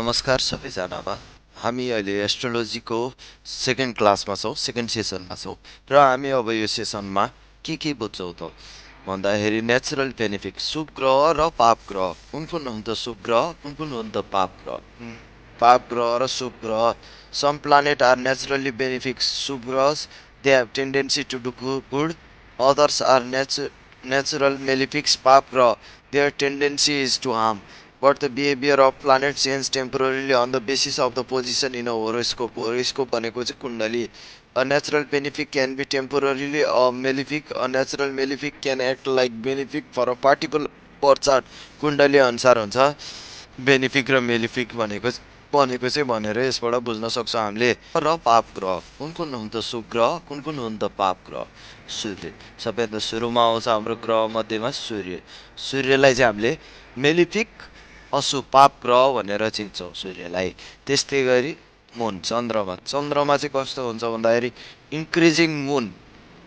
नमस्कार सबैजनामा हामी अहिले एस्ट्रोलोजीको सेकेन्ड क्लासमा छौँ, सेकेन्ड सेसनमा छौँ र हामी अब यो सेसनमा के बुझ्छौँ त भन्दाखेरि नेचुरल बेनिफिट शुभ ग्रह र पाप ग्रह कुन कुन हुन् त शुभ ग्रह कुन कुन हुन् त पाप ग्रह पाप ग्रह र शुभ ग्रह some planet are naturally benefit शुभ ग्रहs they have tendency to do good others are natural malefics पाप ग्रह their tendency is to harm but the behavior of planet change temporarily on the basis of the position in a horoscope. Horoscope भनेको चाहिँ कुण्डली. A natural benefic can be temporarily a malefic. A natural malefic can act like benefic for a particular birth chart. कुण्डली अनुसार हुन्छ benefic र malefic भनेको चाहिँ भनेर यसबाट बुझ्न सक्छौँ हामीले. र पाप ग्रह कुन कुन हुन् त शुभ ग्रह कुन कुन हुन् त पाप ग्रह. सूर्य सबैभन्दा सुरुमा आउँछ हाम्रो ग्रह मध्येमा सूर्य. सूर्यलाई चाहिँ हामीले मेलिफिक अशुभ पाप ग्रह भनेर चिन्छौँ सूर्यलाई. त्यस्तै गरी मुन चन्द्रमा चाहिँ कस्तो हुन्छ भन्दाखेरि इन्क्रिजिङ मुन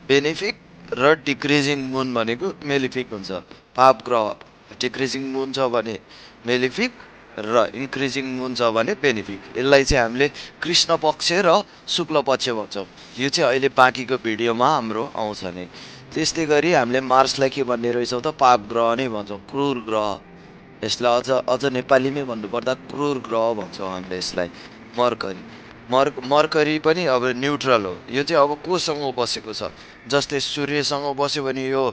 बेनिफिक र डिक्रिजिङ मुन भनेको मेलिफिक हुन्छ. पाप ग्रह डिक्रिजिङ मुन छ भने मेलिफिक र इन्क्रिजिङ मुन छ भने बेनिफिक. यसलाई चाहिँ हामीले कृष्ण पक्ष र शुक्ल पक्ष भन्छौँ. यो चाहिँ अहिले बाँकीको भिडियोमा हाम्रो आउँछ नै. त्यस्तै गरी हामीले मार्सलाई के भन्ने रहेछौँ त पाप ग्रह नै भन्छौँ, क्रूर ग्रह. यसलाई अझ नेपालीमै भन्नुपर्दा क्रूर ग्रह भन्छौँ हामीले यसलाई. मर्करी पनि अब न्युट्रल हो. यो चाहिँ अब कोसँग बसेको छ, जस्तै सूर्यसँग बस्यो भने यो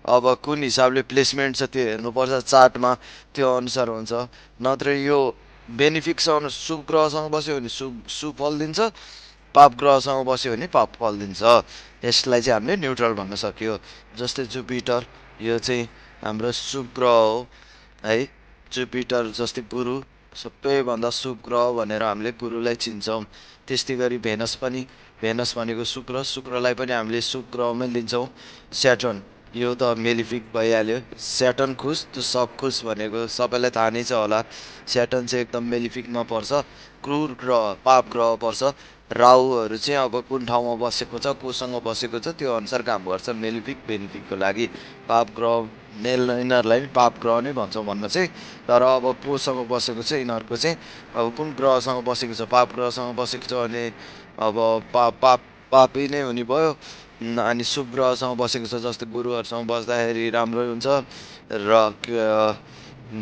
अब कुन हिसाबले प्लेसमेन्ट छ त्यो हेर्नुपर्छ चार्टमा, त्यो अनुसार हुन्छ. नत्र यो बेनिफिकसँग शुभ ग्रहसँग बस्यो भने शुभ फल दिन्छ, पाप ग्रहसँग बस्यो भने पाप फल दिन्छ. यसलाई चाहिँ हामीले न्युट्रल भन्न सकियो. जस्तै जुपिटर यो चाहिँ हाम्रो शुभ ग्रह हो है. जुपिटर जस्तै गुरु सबैभन्दा शुभ ग्रह भनेर हामीले गुरुलाई चिन्छौँ. त्यस्तै गरी भेनस भनेको शुक्रलाई पनि हामीले शुभ ग्रहमै लिन्छौँ. स्याटर्न यो त मेलिफिक भइहाल्यो. स्याटर्न खुस त सब खुस भनेको सबैलाई थाहा नै छ होला. स्याटर्न चाहिँ एकदम मेलिफिकमा पर्छ, क्रूर ग्रह पाप ग्रह पर्छ. राहुहरू चाहिँ अब कुन ठाउँमा बसेको छ कोसँग बसेको छ त्यो अनुसार काम गर्छ मेलिफिक बेनिफिकको लागि. पाप ग्रह यिनीहरूलाई पनि पाप ग्रह नै भन्छौँ भन्न चाहिँ. तर अब कोसँग बसेको छ यिनीहरूको चाहिँ अब कुन ग्रहसँग बसेको छ पाप ग्रहसँग बसेको छ भने अब पापी नै हुने भयो. अनि शुभ ग्रहसँग बसेको छ जस्तै गुरुहरूसँग बस्दाखेरि राम्रै हुन्छ र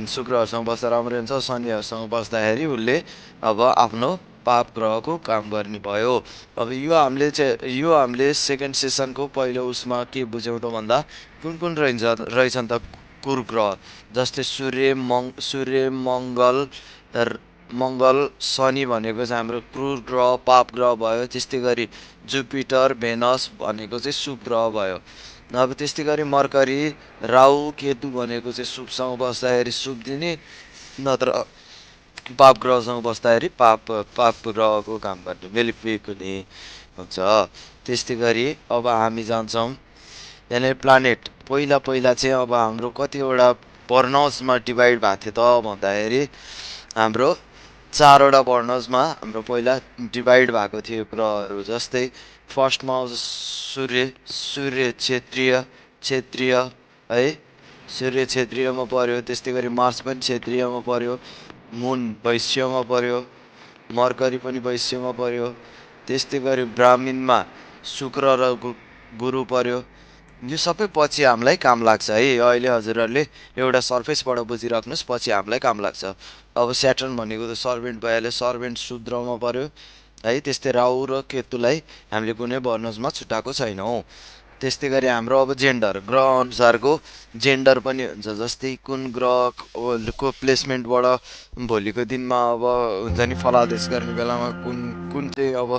शुक्रहरूसँग बस्दा राम्रै हुन्छ. शनिहरूसँग बस्दाखेरि उसले अब आफ्नो पाप ग्रहको काम गर्ने भयो. अब यो हामीले सेकेन्ड सेसनको पहिलो उसमा के बुझ्यौँ त भन्दा कुन कुन रहेछन् त क्रूर ग्रह. जस्तै सूर्य मङ्गल शनि भनेको चाहिँ हाम्रो क्रूर ग्रह पाप ग्रह भयो. त्यस्तै गरी जुपिटर भेनस भनेको चाहिँ शुभ ग्रह भयो. अब त्यस्तै गरी मर्करी राहु केतु भनेको चाहिँ शुभसँग बस्दाखेरि शुभ दिने, नत्र पाप ग्रहसँग बस्दाखेरि पाप ग्रहको काम गर्ने मेलिफिक हुने हुन्छ. त्यस्तै गरी अब हामी जान्छौँ यहाँनिर प्लानेट. पहिला चाहिँ अब हाम्रो कतिवटा वर्णजमा डिभाइड भएको थियो त भन्दाखेरि हाम्रो 4वटा वर्णजमा हाम्रो पहिला डिभाइड भएको थियो ग्रहहरू. जस्तै फर्स्टमा आउँछ सूर्य क्षेत्रीय है, सूर्य क्षेत्रीयमा पर्यो. त्यस्तै गरी मार्स पनि क्षेत्रीयमा पर्यो, मुन वैश्यमा पर्यो, मर्करी पनि वैश्यमा पर्यो. त्यस्तै गरी ब्राह्मीणमा शुक्र र गुरु पर्यो. यो सबै पछि हामीलाई काम लाग्छ है. अहिले हजुरहरूले एउटा सर्फेसबाट बुझिराख्नुहोस्, पछि हामीलाई काम लाग्छ. अब स्याटर्न भनेको त सर्भेन्ट भइहाल्यो, सर्भेन्ट शूद्रमा पर्यो है. त्यस्तै राहु र केतुलाई हामीले कुनै वर्णजमा छुट्याएको छैनौँ. त्यस्तै गरी हाम्रो अब जेन्डर ग्रह अनुसारको जेन्डर पनि हुन्छ. जस्तै कुन ग्रहको प्लेसमेन्टबाट भोलिको दिनमा अब हुन्छ नि फलादेश गर्ने बेलामा कुन चाहिँ अब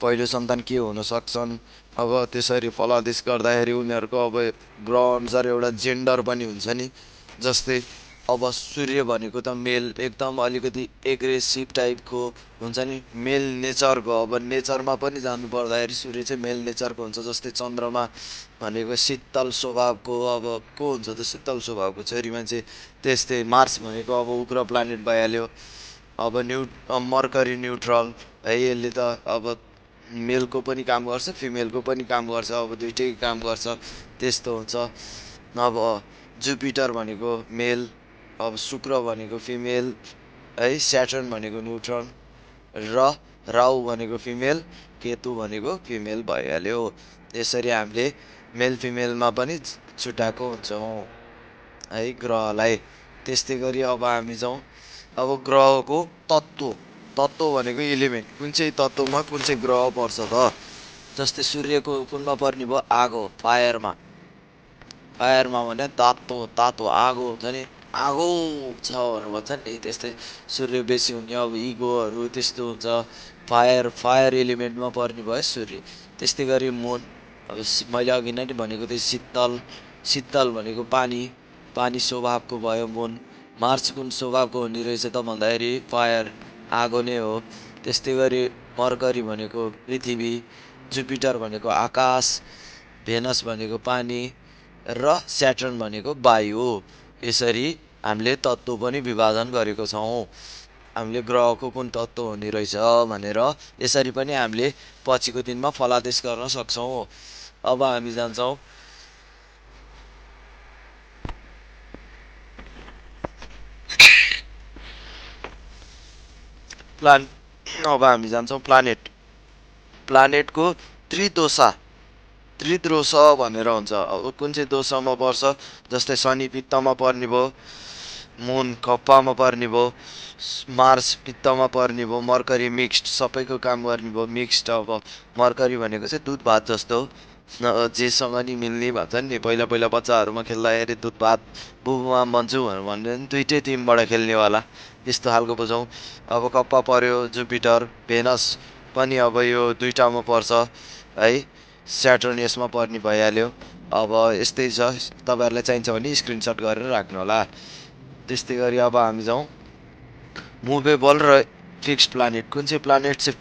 पहिलो सन्तान के हुन सक्छन्. अब त्यसरी फलादेश गर्दाखेरि उनीहरूको अब ग्रह अनुसार एउटा जेन्डर पनि हुन्छ नि. जस्तै अब सूर्य भनेको त मेल एकदम अलिकति एग्रेसिभ टाइपको हुन्छ नि, मेल नेचरको. अब नेचरमा पनि जानु पर्दाखेरि सूर्य चाहिँ मेल नेचरको हुन्छ. जस्तै चन्द्रमा भनेको शीतल स्वभावको, अब को हुन्छ त शीतल स्वभावको छोरी मान्छे. त्यस्तै मार्स भनेको अब उग्र प्लानेट भइहाल्यो. अब मर्करी न्युट्रल है. यसले त अब मेलको पनि काम गर्छ फिमेलको पनि काम गर्छ, अब दुइटैको काम गर्छ. त्यस्तो हुन्छ. अब जुपिटर भनेको मेल, अब शुक्र भनेको फिमेल है। स्याटर्न भनेको न्युट्रन र राहु भनेको फिमेल, केतु भनेको फिमेल भइहाल्यो। यसरी हामीले मेल फिमेलमा पनि छुट्याएको हुन्छौँ है ग्रहलाई। त्यस्तै गरी अब हामी जाउँ अब ग्रहको तत्त्व भनेको इलिमेन्ट, कुन चाहिँ तत्त्वमा कुन चाहिँ ग्रह पर्छ त। जस्तै सूर्यको कुनमा पर्ने भयो आगो, फायरमा भने तातो आगो हुन्छ नि, आगो छ भनेर भन्छ नि। त्यस्तै सूर्य बेसी हुने अब इगोहरू त्यस्तो हुन्छ। फायर एलिमेन्टमा पर्ने भयो सूर्य। त्यस्तै गरी मुन, अब मैले अघि नै भनेको थिएँ शीतल भनेको पानी स्वभावको भयो मुन। मार्च कुन स्वभावको हुने रहेछ त भन्दाखेरि फायर, आगो नै हो। त्यस्तै गरी मर्करी भनेको पृथ्वी, जुपिटर भनेको आकाश, भेनस भनेको पानी र स्याटर्न भनेको वायु। यसरी हामीले तत्त्व पनि विभाजन गरेको छौँ, हामीले ग्रहको कुन तत्त्व हुने रहेछ भनेर। यसरी पनि हामीले पछिको दिनमा फलादेश गर्न सक्छौँ। अब हामी जान्छौँ अब हामी जान्छौँ प्लानेटको त्रिदोषा भनेर हुन्छ। अब कुन चाहिँ दोषामा पर्छ, जस्तै शनि पित्तमा पर्ने भयो, मुन कप्पामा पर्ने भयो, मार्स पित्तमा पर्ने भयो, मर्करी मिक्स्ड सबैको काम गर्ने भयो मिक्स्ड। अब मर्करी भनेको चाहिँ दुध भात जस्तो जेसँग नि मिल्ने भन्छ नि, पहिला बच्चाहरूमा खेल्दाखेरि दुध भात बुबुमा बन्छु भनेर भन्यो भने दुइटै टिमबाट खेल्नेवाला, त्यस्तो खालको बुझौँ। अब कप्पा पर्यो जुपिटर, भेनस पनि अब यो दुइटामा पर्छ है। स्याटर्न यसमा पर्ने भइहाल्यो। अब यस्तै छ, तपाईँहरूलाई चाहिन्छ भने स्क्रिनसट गरेर राख्नु होला। त्यस्तै गरी अब हामी जाउँ मुभेबल र फिक्स्ड प्लानेट। कुन चाहिँ प्लानेट चाहिँ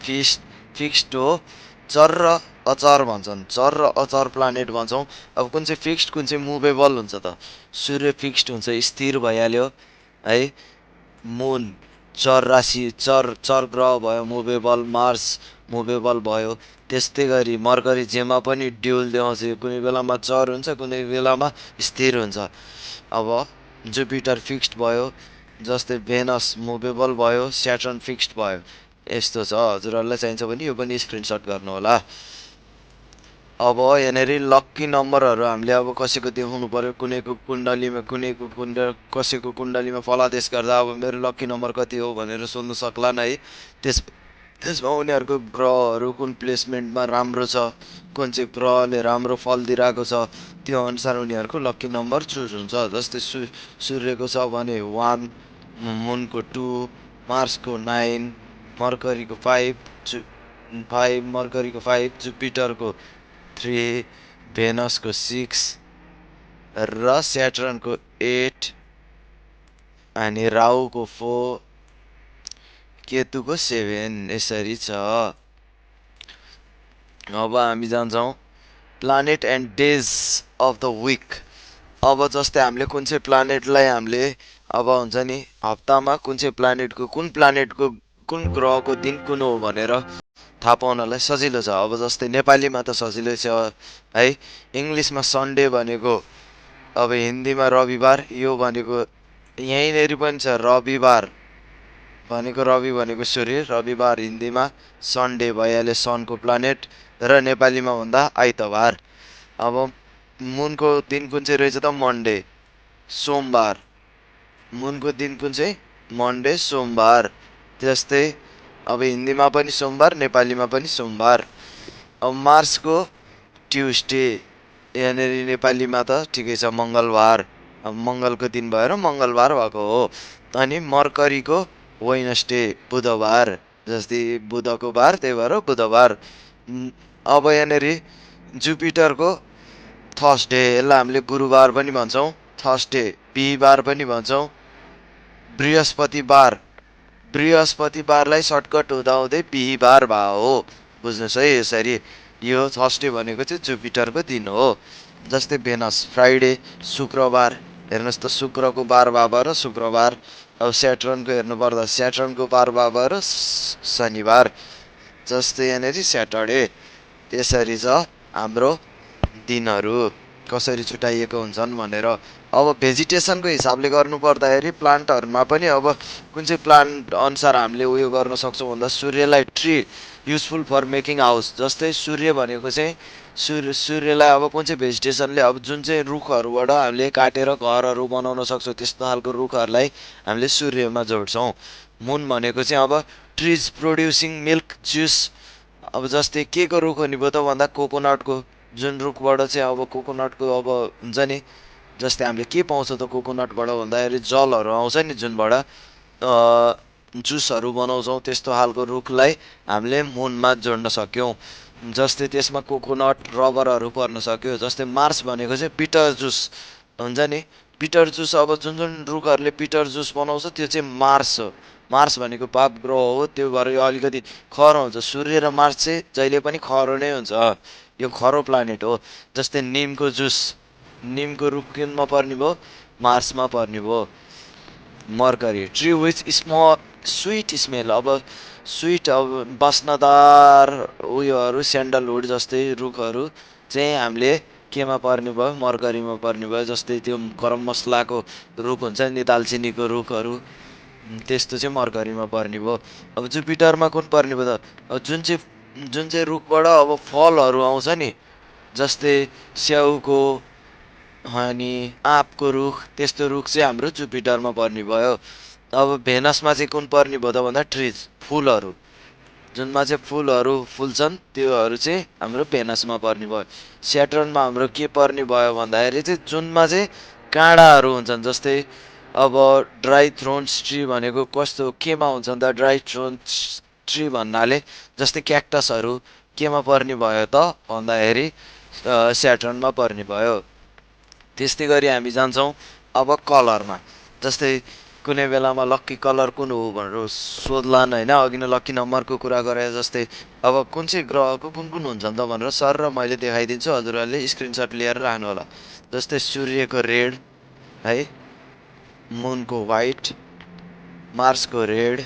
फिक्स्ड हो, चर र अचर भन्छन्, चर र अचर प्लानेट भन्छौँ। अब कुन चाहिँ फिक्स्ड कुन चाहिँ मुभेबल हुन्छ त। सूर्य फिक्स्ड हुन्छ, स्थिर भइहाल्यो है। मुन चर राशि, चर ग्रह भयो मुभेबल, मार्स मुभेबल भयो। त्यस्तै गरी मर्करी जेमा पनि ड्युल देखाउँछ, कुनै बेलामा चर हुन्छ कुनै बेलामा स्थिर हुन्छ। अब जुपिटर फिक्स्ड भयो, जस्तै भेनस मुभेबल भयो, स्याटर्न फिक्स्ड भयो। यस्तो छ, हजुरहरूलाई चाहिन्छ भने यो पनि स्क्रिनसट गर्नु होला। अब यहाँनिर लक्की नम्बरहरू हामीले अब कसैको देखाउनु पऱ्यो, कसैको कुण्डलीमा फलादेश गर्दा अब मेरो लक्की नम्बर कति हो भनेर सोध्नु सक्लान् है। त्यसमा उनीहरूको ग्रहहरू कुन प्लेसमेन्टमा राम्रो छ, कुन चाहिँ ग्रहले राम्रो फल दिइरहेको छ, त्यो अनुसार उनीहरूको लक्की नम्बर चुज हुन्छ। जस्तै सूर्यको छ भने 1, मुनको 2, मार्सको 9, मर्करीको 5, जुपिटरको 3, भेनसको 6 र स्याटर्नको 8 अनि राहुको 4, केतुको 7। यसरी छ। अब हामी जान्छौँ planet and days of the week. अब जस्तै हामीले कुन चाहिँ प्लानेटलाई हामीले अब हुन्छ नि हप्तामा कुन प्लानेटको कुन ग्रहको दिन कुन हो भनेर थाहा पाउनलाई सजिलो छ। अब जस्तै नेपालीमा त सजिलै छ है। इङ्ग्लिसमा सन्डे भनेको, अब हिन्दीमा रविबार, यो भनेको यहीँनिर पनि छ रविबार भनेको, रवि भनेको सूर्य, रविबार हिन्दीमा, सन्डे भइहाल्यो सनको प्लानेट, र नेपालीमा भन्दा आइतबार। अब मुनको दिन कुन चाहिँ रहेछ त, मन्डे सोमबार, मुनको दिन कुन चाहिँ मन्डे सोमबार। त्यस्तै अब हिन्दीमा पनि सोमबार, नेपालीमा पनि सोमबार। अब मार्सको ट्युसडे, यहाँनिर नेपालीमा त ठिकै छ मङ्गलबार, अब मङ्गलको दिन भएर मङ्गलबार भएको हो। अनि मर्करीको वेडनेसडे, बुधबार, जस्तै बुधको बार त्यही भएर बुधबार। अब यहाँनिर जुपिटरको थर्सडे, यसलाई हामीले गुरुबार पनि भन्छौँ, थर्सडे बिहिबार पनि भन्छौँ। बृहस्पतिबारलाई सर्टकट हुँदाहुँदै बिहिबार भयो हो, बुझ्नुहोस् है। यसरी यो थर्सडे भनेको चाहिँ जुपिटरको दिन हो। जस्तै भेनस फ्राइडे, शुक्रबार, हेर्नुहोस् त शुक्रको बार भएर शुक्रबार। अब स्याटर्नको हेर्नुपर्दा स्याटर्नको बार भएर शनिबार, जस्तै यहाँनिर स्याटरडे। त्यसरी छ हाम्रो दिनहरू कसरी छुट्याइएको हुन्छन् भनेर। अब भेजिटेसनको हिसाबले गर्नु पर्दाखेरि प्लान्टहरूमा पनि अब कुन चाहिँ प्लान्ट अनुसार हामीले उयो गर्न सक्छौँ भन्दा सूर्यलाई tree useful for making house, जस्तै सूर्य भनेको चाहिँ सूर्यलाई अब कुन चाहिँ भेजिटेसनले अब जुन चाहिँ रुखहरूबाट हामीले काटेर घरहरू बनाउन सक्छौँ त्यस्तो खालको रुखहरूलाई हामीले सूर्यमा जोड्छौँ। मुन भनेको चाहिँ अब ट्रिज प्रोड्युसिङ मिल्क जुस, अब जस्तै के को रुख हो नि त भन्दा कोकोनटको, जुन रुखबाट चाहिँ अब कोकोनटको अब हुन्छ नि, जस्तै हामीले के पाउँछ त कोकोनटबाट भन्दाखेरि जलहरू आउँछ नि जुनबाट जुसहरू बनाउँछौँ, त्यस्तो खालको रुखलाई हामीले मुनमा जोड्न सक्यौँ। जस्तै त्यसमा कोकोनट रबरहरू पर्न सक्यो। जस्तै मार्स भनेको चाहिँ पिटर जुस हुन्छ नि, पिटर जुस अब जुन जुन रुखहरूले पिटर जुस बनाउँछ त्यो चाहिँ मार्स हो। मार्स भनेको पाप ग्रह हो, त्यो भएर यो अलिकति खरो हुन्छ। सूर्य र मार्स चाहिँ जहिले पनि खरो नै हुन्छ, यो खरो प्लानेट हो। जस्तै निमको जुस, निमको रुख किनमा पर्ने भयो, मार्समा पर्ने भयो। Mercury tree with small sweet smell, अब स्विट अब बास्नदार उयोहरू स्यान्डलवुड जस्तै रुखहरू चाहिँ हामीले केमा पर्ने भयो, मर्करीमा पर्ने भयो। जस्तै त्यो गरम मसलाको रुख हुन्छ नि, दालचिनीको रुखहरू, त्यस्तो चाहिँ मर्करीमा पर्ने भयो। अब जुपिटरमा कुन पर्ने भयो त, अब जुन चाहिँ रुखबाट अब फलहरू आउँछ नि, जस्तै स्याउको अनि आँपको रुख, त्यस्तो रुख चाहिँ हाम्रो जुपिटरमा पर्ने भयो। अब भेनसमा चाहिँ कुन पर्ने भयो त भन्दा ट्रिज, फुलहरू, जुनमा चाहिँ फुलहरू फुल्छन् त्योहरू चाहिँ हाम्रो भेनसमा पर्ने भयो। स्याटर्नमा हाम्रो के पर्ने भयो भन्दाखेरि चाहिँ जुनमा चाहिँ काँडाहरू हुन्छन्। जस्तै अब ड्राई थ्रोन्स ट्री भनेको कस्तो केमा हुन्छ त, ड्राई थ्रोन्स ट्री भन्नाले जस्तै क्याक्टसहरू केमा पर्ने भयो त भन्दाखेरि स्याटर्नमा पर्ने भयो। त्यस्तै गरी हामी जान्छौँ अब कलरमा। जस्तै कुनै बेलामा लक्की कलर कुन हो भनेर सोध्लान् होइन, अघि नै लक्की नम्बरको कुरा गरे जस्तै अब कुन चाहिँ ग्रहको कुन कुन हुन्छन् त भनेर सर र मैले देखाइदिन्छु, हजुरहरूले स्क्रिनसट लिएर राख्नु होला। जस्तै सूर्यको रेड है, मुनको वाइट, मार्सको रेड,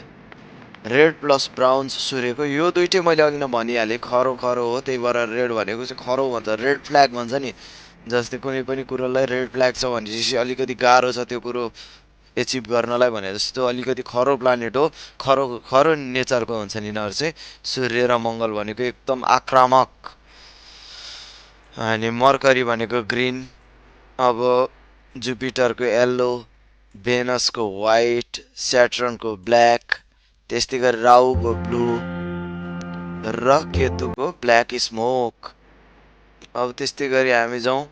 रेड प्लस ब्राउन सूर्यको, यो दुइटै मैले अघि नै भनिहालेँ खरो खरो हो, त्यही भएर रेड भनेको चाहिँ खरो भन्छ, रेड फ्ल्याग भन्छ नि। जस्तै कुनै पनि कुरोलाई रेड फ्ल्याग छ भनेपछि अलिकति गाह्रो छ त्यो कुरो एचिभ गर्नलाई भने जस्तो अलिकति खरो प्लानेट हो, खरो खरो नेचरको हुन्छन् यिनीहरू चाहिँ। सूर्य र मङ्गल भनेको एकदम आक्रामक, अनि मर्करी भनेको ग्रिन, अब जुपिटरको येल्लो, भेनसको वाइट, स्याटर्नको ब्ल्याक, त्यस्तै गरी राहुको ब्लू र केतुको ब्ल्याक स्मोक। अब त्यस्तै गरी हामी जाउँ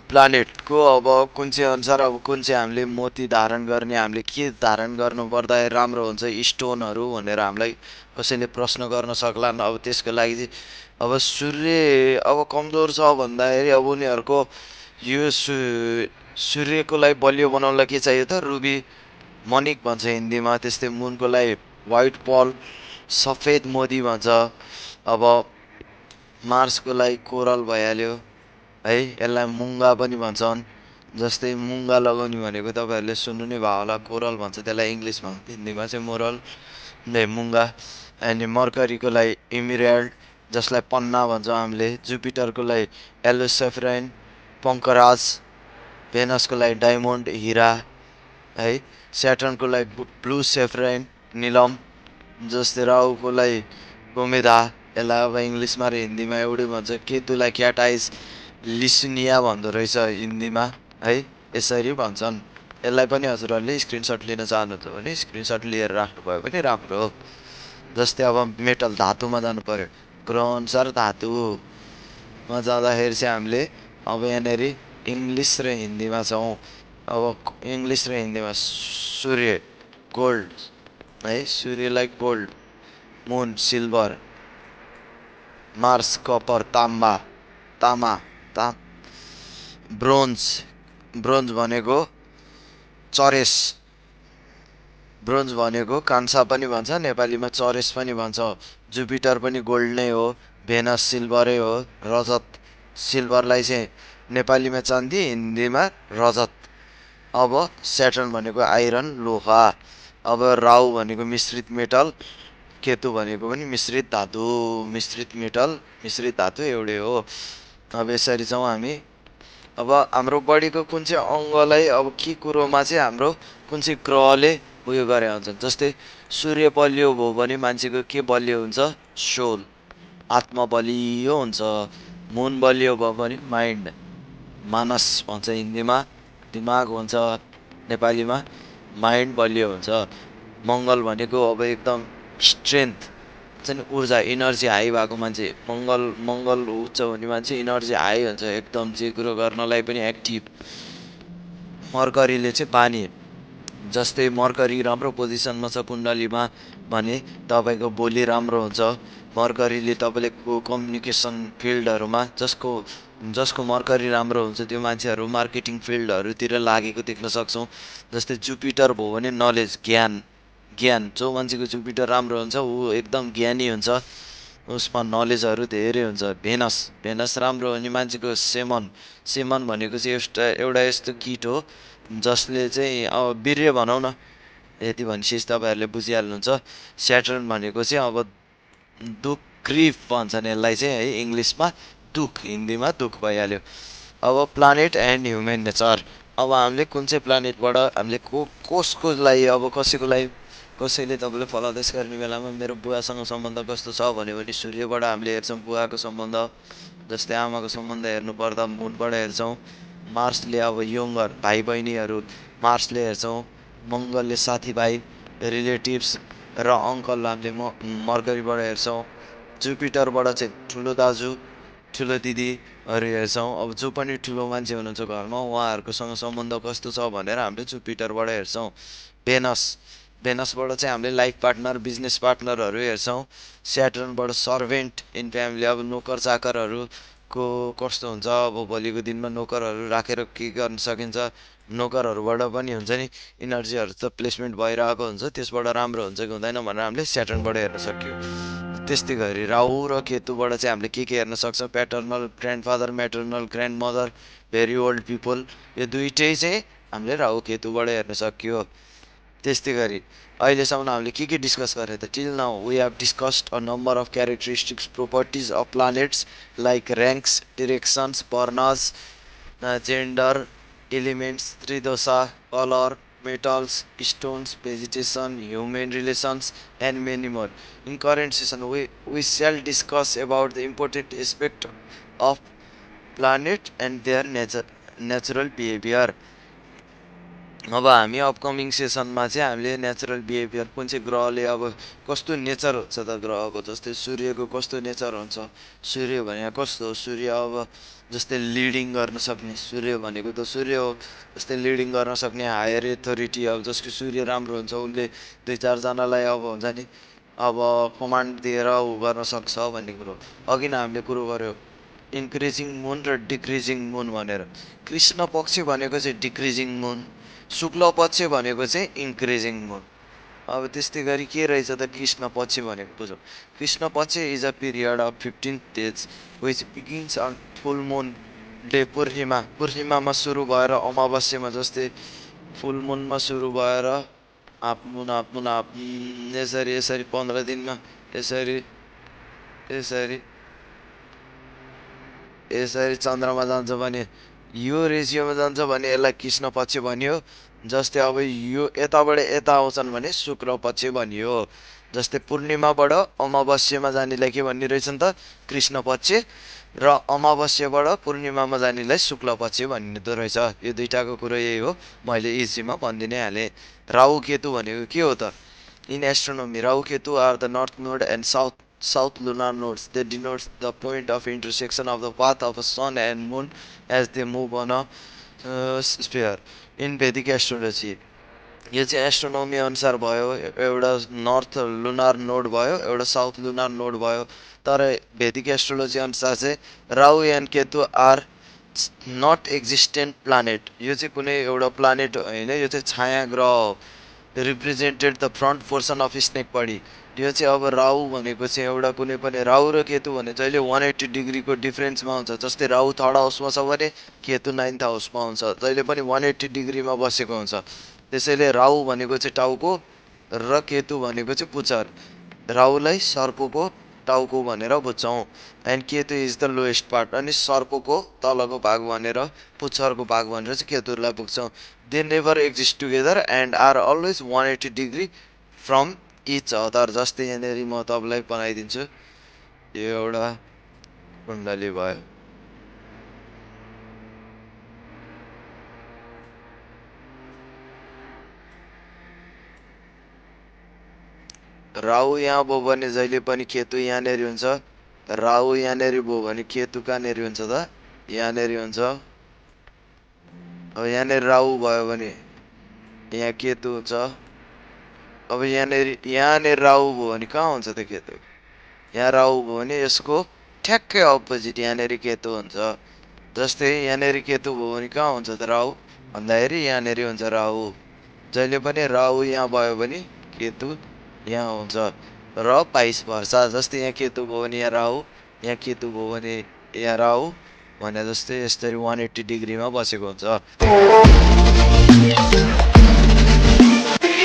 प्लानेटको अब कुन चाहिँ अनुसार, अब कुन चाहिँ हामीले मोती धारण गर्ने, हामीले के धारण गर्नु पर्दा राम्रो हुन्छ स्टोनहरू भनेर हामीलाई कसैले प्रश्न गर्न सक्लान्। अब त्यसको लागि चाहिँ अब सूर्य अब कमजोर छ भन्दाखेरि अब उनीहरूको यो सूर्यको लागि बलियो बनाउनलाई के चाहियो त, रुबी मनिक भन्छ हिन्दीमा। त्यस्तै मुनको लागि वाइट पर्ल, सफेद मोती भन्छ। अब मार्सको लागि कोरल भइहाल्यो है, यसलाई मुङ्गा पनि भन्छन्। जस्तै मुङ्गा लगाउने भनेको तपाईँहरूले सुन्नु नै भयो होला, कोरल भन्छ त्यसलाई इङ्ग्लिसमा, हिन्दीमा चाहिँ मोरल नै मुङ्गा। अनि मर्करीको लागि इमेराल्ड, जसलाई पन्ना भन्छौँ हामीले। जुपिटरको लागि येल्लो सेफ्राइन, पङ्कराज। भेनसको लागि डायमन्ड, हिरा है। स्याटर्नको लागि ब्लू सेफ्राइन, निलम। जस्तै राहुको लागि गोमेदा, यसलाई अब इङ्ग्लिसमा र हिन्दीमा एउटै भन्छ। केतुलाई क्याट आइज, लिसुनिया भन्दो रहेछ हिन्दीमा है, यसरी भन्छन्। यसलाई पनि हजुरहरूले स्क्रिनसट लिन चाहनुहुन्छ भने स्क्रिनसट लिएर राख्नुभयो भने राम्रो हो। जस्तै अब मेटल धातुमा जानु पऱ्यो, ग्रहअनुसार धातुमा जाँदाखेरि चाहिँ हामीले अब यहाँनिर इङ्ग्लिस र हिन्दीमा छौँ। अब इङ्ग्लिस र हिन्दीमा सूर्य गोल्ड है, सूर्यलाई गोल्ड, मुन सिल्भर, मार्स कपर तामा, ब्रोन्ज, ब्रोन्ज भनेको चरेस, ब्रोन्ज भनेको कान्सा पनि भन्छ, नेपालीमा चरेस पनि भन्छ। जुपिटर पनि गोल्ड नै हो, भेनस सिल्भरै हो, रजत, सिल्भरलाई चाहिँ नेपालीमा चाँदी, हिन्दीमा रजत। अब स्याटर्न भनेको आइरन, लोहा। अब राहु भनेको मिश्रित मेटल, केतु भनेको पनि मिश्रित धातु, मिश्रित मेटल मिश्रित धातु एउटै हो। अब यसरी चाहिँ हामी अब हाम्रो बडीको कुन चाहिँ अङ्गलाई अब के कुरोमा चाहिँ हाम्रो कुन चाहिँ ग्रहले उयो गरे हुन्छ, जस्तै सूर्य बलियो भयो भने मान्छेको के बलियो हुन्छ, सोल, आत्मा बलियो हुन्छ। मुन बलियो भयो भने माइन्ड, मानस भन्छ हिन्दीमा, दिमाग हुन्छ नेपालीमा, माइन्ड बलियो हुन्छ। मङ्गल भनेको अब एकदम स्ट्रेन्थ हुन्छ नि, ऊर्जा, इनर्जी हाई भएको मान्छे, मङ्गल उच्च हुने मान्छे इनर्जी हाई हुन्छ, एकदम जे कुरो गर्नलाई पनि एक्टिभ। मर्करीले चाहिँ पानी, जस्तै मर्करी राम्रो पोजिसनमा छ कुण्डलीमा भने तपाईँको बोली राम्रो हुन्छ। मर्करीले तपाईँले कम्युनिकेसन फिल्डहरूमा जसको मर्करी राम्रो हुन्छ त्यो मान्छेहरू मार्केटिङ फिल्डहरूतिर लागेको देख्न सक्छौँ। जस्तै जुपिटर भयो भने नलेज, ज्ञान जो मान्छेको जुपिटर राम्रो हुन्छ ऊ एकदम ज्ञानी हुन्छ, उसमा नलेजहरू धेरै हुन्छ। भेनस राम्रो हुने मान्छेको सेमन भनेको चाहिँ एउटा यस्तो किट हो जसले चाहिँ अब वीर्य भनौँ न, यति भनेपछि तपाईँहरूले बुझिहाल्नुहुन्छ। स्याटर्न भनेको चाहिँ अब दुख, ग्रिफ भन्छन् यसलाई चाहिँ है, इङ्ग्लिसमा दुख, हिन्दीमा दुख भइहाल्यो। अब प्लानेट एन्ड ह्युमन नेचर, अब हामीले कुन चाहिँ प्लानेटबाट हामीले कसको लागि, अब कसैको लागि, कसैले तपाईँले फलादेश गर्ने बेलामा मेरो बुवासँग सम्बन्ध कस्तो छ भन्यो भने सूर्यबाट हामीले हेर्छौँ बुवाको सम्बन्ध। जस्तै आमाको सम्बन्ध हेर्नुपर्दा मुनबाट हेर्छौँ। मार्सले अब यङ्गर भाइ बहिनीहरू मार्सले हेर्छौँ। मङ्गलले साथीभाइ, रिलेटिभ्स र अङ्कल हामीले मर्करीबाट हेर्छौँ। जुपिटरबाट चाहिँ ठुलो दाजु, ठुलो दिदीहरू हेर्छौँ। अब जो पनि ठुलो मान्छे हुनुहुन्छ घरमा उहाँहरूकोसँग सम्बन्ध कस्तो छ भनेर हामीले जुपिटरबाट हेर्छौँ। भेनसबाट चाहिँ हामीले लाइफ पार्टनर, बिजनेस पार्टनरहरू हेर्छौँ। स्याटर्नबाट सर्भेन्ट इन फ्यामिली, अब नोकर चाकरहरूको कस्तो हुन्छ, अब भोलिको दिनमा नोकरहरू राखेर के गर्न सकिन्छ, नोकरहरूबाट पनि हुन्छ नि इनर्जीहरू त प्लेसमेन्ट भइरहेको हुन्छ, त्यसबाट राम्रो हुन्छ कि हुँदैन भनेर हामीले स्याटर्नबाट हेर्न सक्यौँ। त्यस्तै गरी राहु र केतुबाट चाहिँ हामीले के हेर्न सक्छौँ, प्याटर्नल ग्रान्डफादर, म्याटर्नल ग्रान्डमदर, भेरी ओल्ड पिपल, यो दुइटै चाहिँ हामीले राहु केतुबाट हेर्न सक्यो। त्यस्तै गरी अहिलेसम्म हामीले के डिस्कस गरेँ त, till now we have discussed a number of characteristics properties of planets like ranks, directions, बर्नर्स, जेन्डर, एलिमेन्ट्स, त्रिदशा, colour, metals, stones, vegetation, human relations, and many more. In current session, we shall discuss about the important aspect of planet and their natural behavior. अब हामी upcoming सेसनमा चाहिँ हामीले natural behaviour कुन चाहिँ ग्रहले अब कस्तो नेचर हुन्छ त ग्रहको, जस्तै सूर्यको कस्तो नेचर हुन्छ, सूर्य भनेको कस्तो हो, सूर्य अब जस्तै लिडिङ गर्न सक्ने, सूर्य भनेको त सूर्य हो, जस्तै लिडिङ गर्न सक्ने हायर एथोरिटी, अब जसको सूर्य राम्रो हुन्छ उसले दुई चारजनालाई अब हुन्छ नि अब कमान्ड दिएर ऊ गर्न सक्छ भन्ने कुरो। अघि नै हामीले कुरो गऱ्यो इन्क्रिजिङ मुन र डिक्रिजिङ मुन भनेर। कृष्ण पक्ष भनेको चाहिँ डिक्रिजिङ मुन, शुक्ल पक्ष भनेको चाहिँ इन्क्रिजिङ मुन। अब त्यस्तै गरी के रहेछ त कृष्ण पक्ष भनेको बुझौँ। Krishna paksha is a period of 15 days which begins on full moon day, पूर्णिमामा सुरु भएर अमावस्यामा, जस्तै फुल मुनमा सुरु भएर हाफ मुन यसरी 15 दिनमा यसरी यसरी यसरी चन्द्रमा जान्छ भने यो रेसियोमा जान्छ भने यसलाई कृष्ण पक्ष भनियो। जस्तै अब यो यताबाट यता आउँछन् भने शुक्ल पक्ष भनियो। जस्तै पूर्णिमाबाट अमावस्यामा जानेलाई के भन्ने रहेछ नि त, कृष्ण पक्ष, र अमावस्याबाट पूर्णिमामा जानेलाई शुक्ल पक्ष भनिँदो रहेछ। यो दुइटाको कुरो यही हो, मैले इजीमा भनिदिनै हालेँ। राहु केतु भनेको के हो त, in astronomy Rahu Ketu are the north node and south lunar nodes. They denote the point of intersection of the path of the sun and moon as they move on a sphere in Vedic astrology. यो चाहिँ astronomy अनुसार भयो, एउटा north lunar node भयो, एउटा south lunar node भयो। तर Vedic astrology अनुसार चाहिँ Rahu and Ketu are not existent planet. यो चाहिँ कुनै एउटा प्लानेट होइन, यो चाहिँ छाया ग्रह हो। Represented the front portion of snake body. यो चाहिँ अब राहु भनेको चाहिँ एउटा कुनै पनि, राहु र केतु भने जहिले 180 डिग्रीको डिफ्रेन्समा हुन्छ। जस्तै राहु 3rd हाउसमा छ भने केतु 9th हाउसमा हुन्छ, जहिले पनि 180 डिग्रीमा बसेको हुन्छ। त्यसैले राहु भनेको चाहिँ टाउको र केतु भनेको चाहिँ पुच्छर। राहुलाई सर्पको टाउको भनेर बुझ्छौँ and Ketu is the lowest part अनि सर्पको तलको भाग भनेर पुच्छरको भाग भनेर चाहिँ केतुलाई पुग्छौँ they never exist together and are always 180 degree from each other जस्तै यहाँनिर म तपाईँलाई बनाइदिन्छु यो एउटा कुण्डली भयो राहु यहाँ भयो भने जहिले पनि केतु यहाँनिर हुन्छ राहु यहाँनिर भयो भने केतु कहाँनिर हुन्छ त यहाँनिर हुन्छ अब यहाँनिर राहु भयो भने यहाँ केतु हुन्छ अब यहाँनिर राहु भयो भने कहाँ हुन्छ त केतु यहाँ राहु भयो भने यसको ठ्याक्कै अपोजिट यहाँनिर केतु हुन्छ जस्तै यहाँनिर केतु भयो भने कहाँ हुन्छ त राहु भन्दाखेरि यहाँनिर हुन्छ राहु जहिले पनि राहु यहाँ भयो भने केतु यहाँ हुन्छ र भाइस भर्सा जस्तै यहाँ केतु भयो भने यहाँ राहु यहाँ केतु भयो भने यहाँ राहु भने जस्तै यसरी 180 डिग्रीमा बसेको हुन्छ